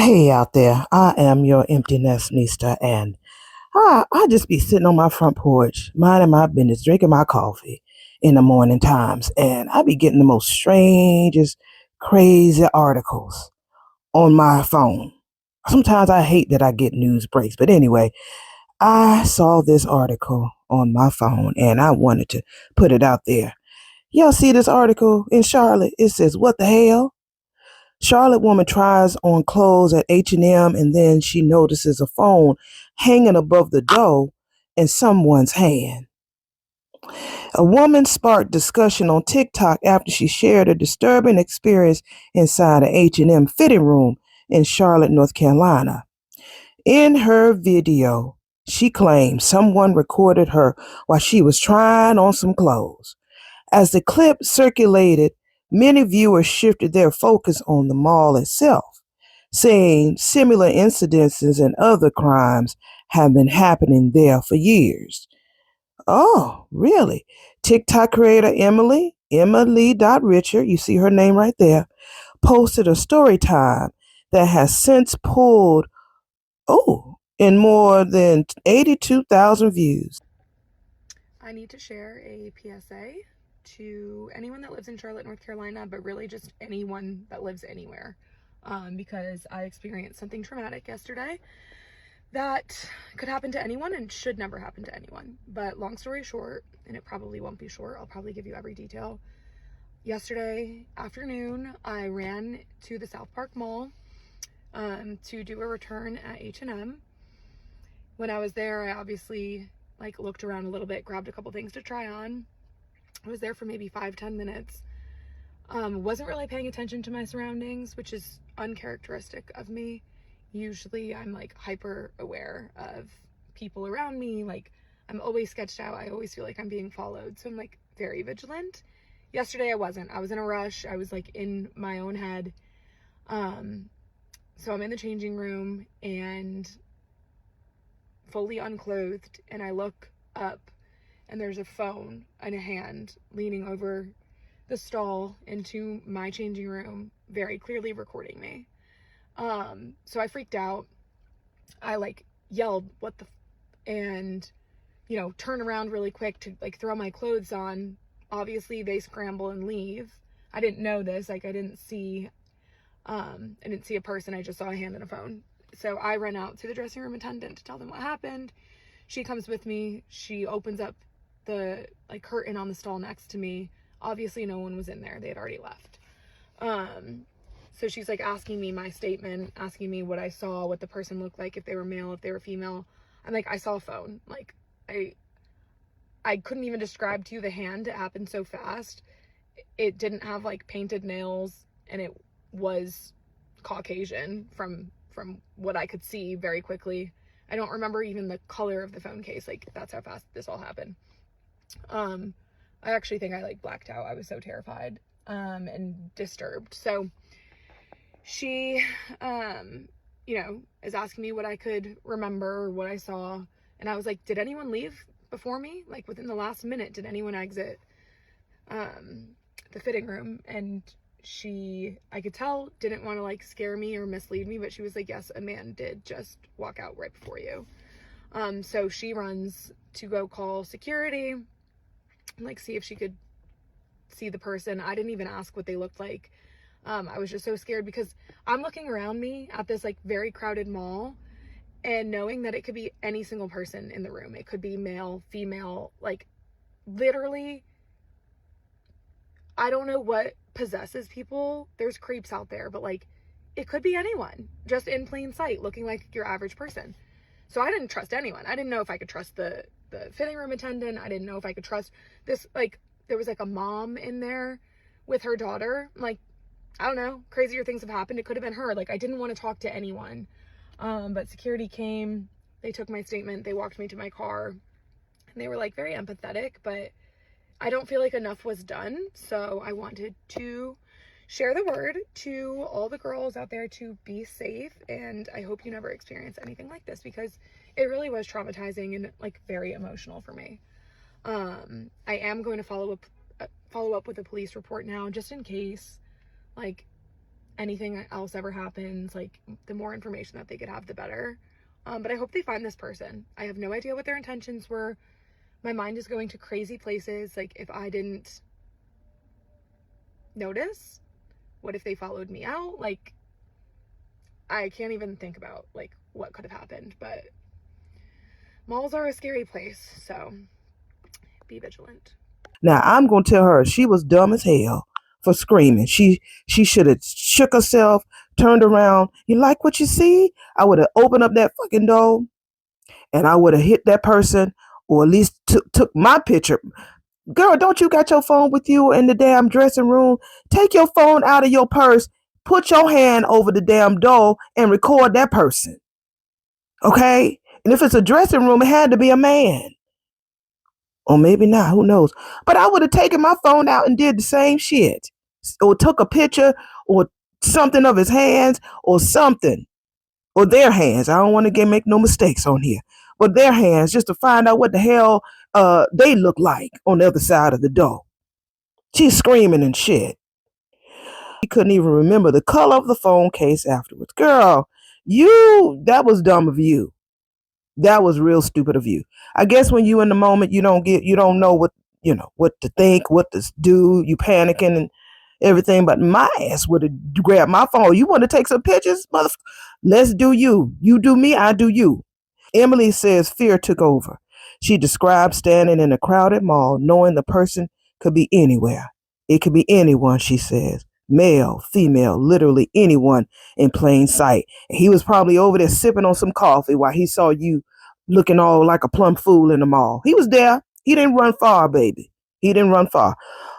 Hey out there, I am your empty nest Nesta, and I just be sitting on my front porch, minding my business, drinking my coffee in the morning times, and I be getting the most strangest, crazy articles on my phone. Sometimes I hate that I get news breaks, but anyway, I saw this article on my phone, and I wanted to put it out there. Y'all see this article in Charlotte? It says, "What the hell? Charlotte woman tries on clothes at H&M and then she notices a phone hanging above the door in someone's hand." A woman sparked discussion on TikTok after she shared a disturbing experience inside an H&M fitting room in Charlotte, North Carolina. In her video, she claimed someone recorded her while she was trying on some clothes. As the clip circulated, many viewers shifted their focus on the mall itself, saying similar incidences and other crimes have been happening there for years. Oh, really? TikTok creator Emily Richard, you see her name right there, posted a story time that has since pulled, in more than 82,000 views. I need to share a PSA to anyone that lives in Charlotte, North Carolina, but really just anyone that lives anywhere. Because I experienced something traumatic yesterday that could happen to anyone and should never happen to anyone. But long story short, and it probably won't be short, I'll probably give you every detail. Yesterday afternoon, I ran to the South Park Mall to do a return at H&M. When I was there, I obviously looked around a little bit, grabbed a couple things to try on. I was there for maybe 5-10 minutes. Wasn't really paying attention to my surroundings, which is uncharacteristic of me. Usually I'm hyper aware of people around me. I'm always sketched out. I always feel like I'm being followed. So I'm very vigilant. Yesterday I wasn't. I was in a rush. I was in my own head. So I'm in the changing room and fully unclothed, and I look up and there's a phone in a hand leaning over the stall into my changing room, very clearly recording me. So I freaked out. I yelled, "What the?" And, turn around really quick to throw my clothes on. Obviously, they scramble and leave. I didn't know this. I didn't see a person. I just saw a hand and a phone. So I run out to the dressing room attendant to tell them what happened. She comes with me. She opens up the curtain on the stall next to me. Obviously no one was in there. They had already left. So she's asking me my statement, asking me what I saw, what the person looked like, if they were male, if they were female. I'm I saw a phone. I couldn't even describe to you the hand. It happened so fast. It didn't have painted nails, and it was Caucasian from what I could see very quickly. I don't remember even the color of the phone case. That's how fast this all happened. I actually think I blacked out. I was so terrified and disturbed. So she is asking me what I could remember, what I saw, and I was did anyone leave before me? Within the last minute, did anyone exit the fitting room? And she, I could tell, didn't want to scare me or mislead me, but she was yes, a man did just walk out right before you. So she runs to go call security, see if she could see the person. I didn't even ask what they looked like. I was just so scared because I'm looking around me at this very crowded mall and knowing that it could be any single person in the room. It could be male, female, literally, I don't know what possesses people. There's creeps out there, but it could be anyone just in plain sight looking like your average person. So I didn't trust anyone. I didn't know if I could trust the fitting room attendant. I didn't know if I could trust this. There was a mom in there with her daughter. I don't know, crazier things have happened. It could have been her. I didn't want to talk to anyone. But security came. They took my statement. They walked me to my car. And they were very empathetic, but I don't feel enough was done. So I wanted to share the word to all the girls out there to be safe. And I hope you never experience anything like this, because it really was traumatizing and very emotional for me. I am going to follow up with a police report now, just in case anything else ever happens, like the more information that they could have, the better. But I hope they find this person. I have no idea what their intentions were. My mind is going to crazy places. Like, if I didn't notice, what if they followed me out? Like, I can't even think about like what could have happened. But malls are a scary place, so be vigilant. Now I'm gonna tell her she was dumb as hell for screaming. She should have shook herself, turned around. You like what you see? I would have opened up that fucking door and I would have hit that person, or at least took my picture. Girl, don't you got your phone with you in the damn dressing room? Take your phone out of your purse, put your hand over the damn door, and record that person. Okay? And if it's a dressing room, it had to be a man. Or maybe not, who knows? But I would have taken my phone out and did the same shit. Or took a picture or something of his hands or something. Or their hands. I don't want to make no mistakes on here. But their hands, just to find out what the hell they look like on the other side of the door. She's screaming and shit. She couldn't even remember the color of the phone case afterwards. Girl, that was dumb of you. That was real stupid of you. I guess when you in the moment, you don't know what to think, what to do. You panicking and everything. But my ass would have grabbed my phone. You want to take some pictures, motherfucker? Let's do you. You do me, I do you. Emily says fear took over. She described standing in a crowded mall, knowing the person could be anywhere. It could be anyone, she says. Male, female, literally anyone in plain sight. And he was probably over there sipping on some coffee while he saw you looking all like a plumb fool in the mall. He was there. He didn't run far, baby. He didn't run far.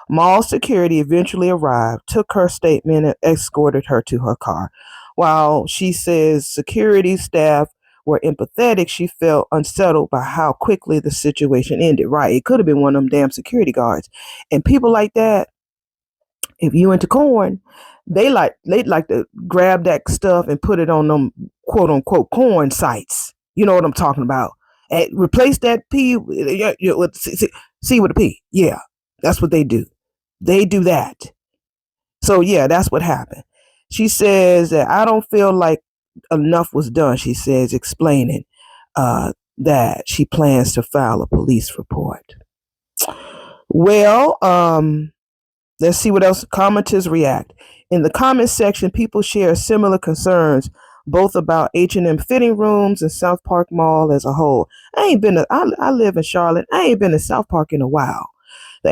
Mall security eventually arrived, took her statement, and escorted her to her car. While she says security staff were empathetic, she felt unsettled by how quickly the situation ended. Right. It could have been one of them damn security guards. And people like that, if you into corn, they'd like to grab that stuff and put it on them quote unquote corn sites. You know what I'm talking about. And replace that P with C with a P. Yeah, that's what they do. They do that. So yeah, that's what happened. She says that I don't feel like enough was done. She says, explaining that she plans to file a police report. Well, let's see what else commenters react. In the comment section, people share similar concerns, both about H&M fitting rooms and South Park Mall as a whole. I live in Charlotte. I ain't been to South Park in a while. The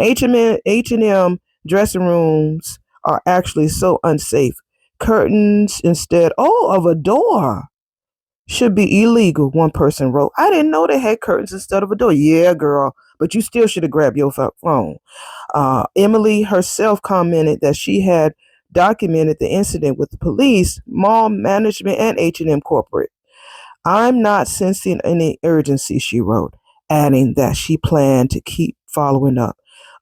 H&M dressing rooms are actually so unsafe. Curtains instead of a door should be illegal, one person wrote. I didn't know they had curtains instead of a door. Yeah, girl, but you still should have grabbed your phone. Emily herself commented that she had documented the incident with the police, mall management, and H&M corporate. I'm not sensing any urgency, she wrote, adding that she planned to keep following up.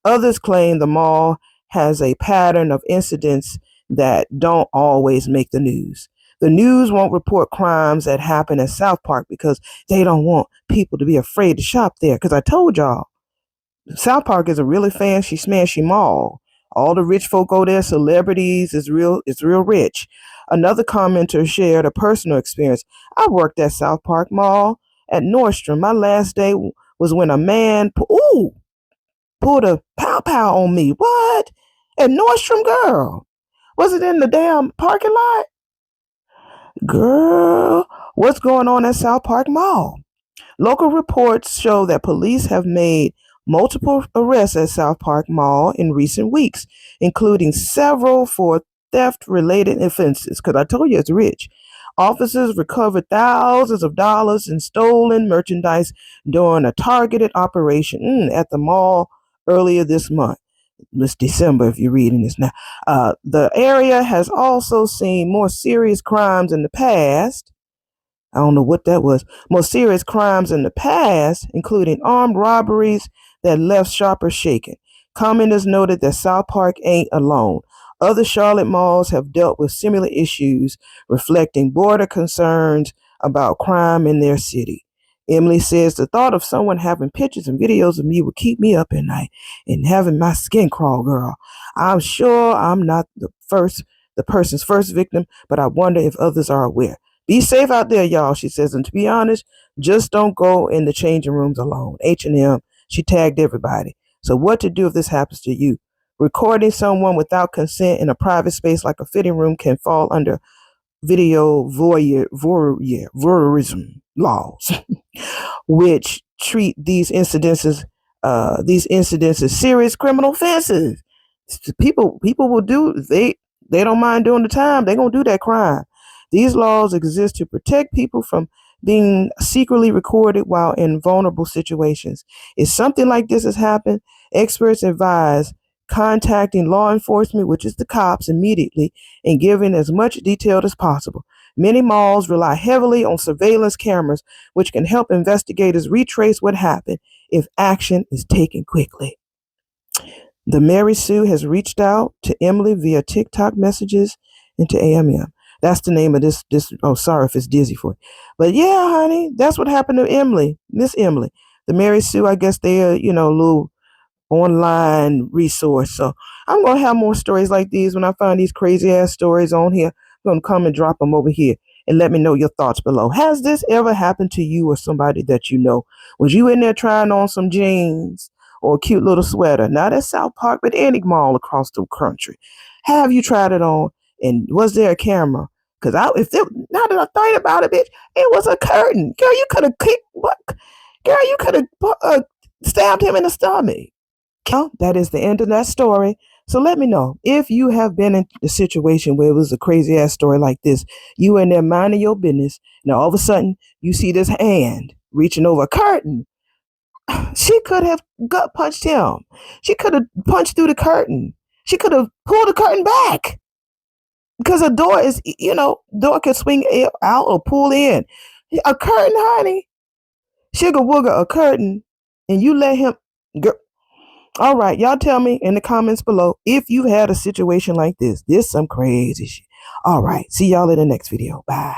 Others claim the mall has a pattern of incidents that don't always make the news. The news won't report crimes that happen at South Park because they don't want people to be afraid to shop there. Because I told y'all, South Park is a really fancy, smashy mall. All the rich folk go there, celebrities, it's real rich. Another commenter shared a personal experience. I worked at South Park Mall at Nordstrom. My last day was when a man pulled a pow on me. What? At Nordstrom, girl? Was it in the damn parking lot? Girl, what's going on at South Park Mall? Local reports show that police have made multiple arrests at South Park Mall in recent weeks, including several for theft-related offenses, because I told you it's rich. Officers recovered thousands of dollars in stolen merchandise during a targeted operation at the mall earlier this month. It's December if you're reading this now. The area has also seen more serious crimes in the past. I don't know what that was. More serious crimes in the past, including armed robberies that left shoppers shaken. Commenters noted that South Park ain't alone. Other Charlotte malls have dealt with similar issues, reflecting broader concerns about crime in their city. Emily says the thought of someone having pictures and videos of me would keep me up at night and having my skin crawl, girl. I'm sure I'm not the first the person's first victim, but I wonder if others are aware. Be safe out there, y'all, she says. And to be honest, just don't go in the changing rooms alone. H&M, she tagged everybody. So what to do if this happens to you? Recording someone without consent in a private space like a fitting room can fall under video voyeurism laws, which treat these incidences as serious criminal offenses. People will do they don't mind doing the time. They're gonna do that crime. These laws exist to protect people from being secretly recorded while in vulnerable situations. If something like this has happened, experts advise contacting law enforcement, which is the cops, immediately and giving as much detail as possible. Many malls rely heavily on surveillance cameras, which can help investigators retrace what happened if action is taken quickly. The Mary Sue has reached out to Emily via TikTok messages and to AMM. That's the name of this. Oh, sorry if it's dizzy for you. But yeah, honey, that's what happened to Emily, Miss Emily. The Mary Sue, I guess they are, a little online resource. So I'm going to have more stories like these when I find these crazy ass stories on here. I'm going to come and drop them over here and let me know your thoughts below. Has this ever happened to you or somebody that you know? Was you in there trying on some jeans or a cute little sweater? Not at South Park, but any mall across the country. Have you tried it on? And was there a camera? Because now that I think about it, bitch, it was a curtain. Girl, you could have kicked what? Girl, you could have stabbed him in the stomach. That is the end of that story. So let me know if you have been in the situation where it was a crazy ass story like this. You in there minding your business, and all of a sudden you see this hand reaching over a curtain. She could have gut punched him. She could have punched through the curtain. She could have pulled the curtain back. Because a door is, door can swing out or pull in. A curtain, honey. Sugar wooger, a curtain, and you let him. Girl. All right, y'all tell me in the comments below if you've had a situation like this. This some crazy shit. All right, see y'all in the next video. Bye.